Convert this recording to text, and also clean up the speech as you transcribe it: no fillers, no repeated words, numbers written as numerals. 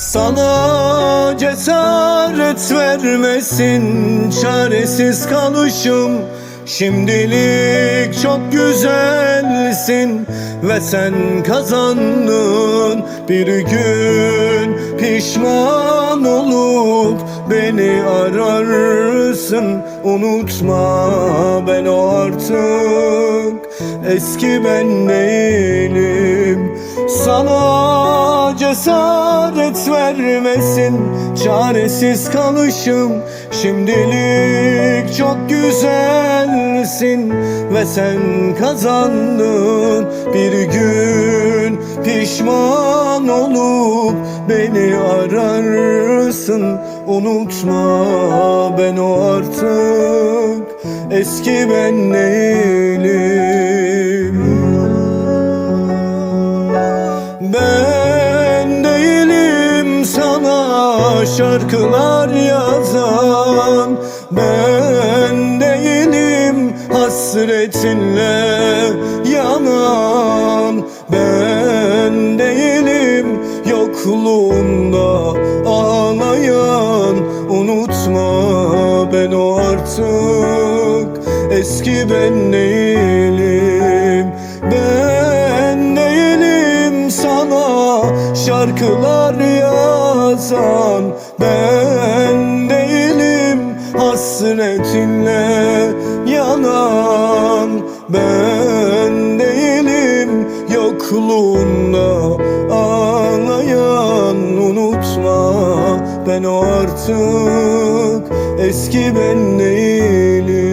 Sana cesaret vermesin çaresiz kalışım. Şimdilik çok güzelsin ve sen kazandın. Bir gün pişman olup beni ararsın. Unutma, ben o artık eski ben değilim. Sana cesaret vermesin çaresiz kalışım. Şimdilik çok güzelsin ve sen kazandın. Bir gün pişman olup beni ararsın. Unutma, ben o artık eski ben değilim. Ben değilim sana şarkılar yazan. Ben değilim hasretinle yanan. Ben değilim yokluğunda ağlayan. Unutma, ben o artık eski ben değilim. Ben değilim sana şarkılar yazan. Ben değilim hasretinle yanan. Ben değilim yokluğunda ağlayan. Unutma, ben o artık eski ben değilim.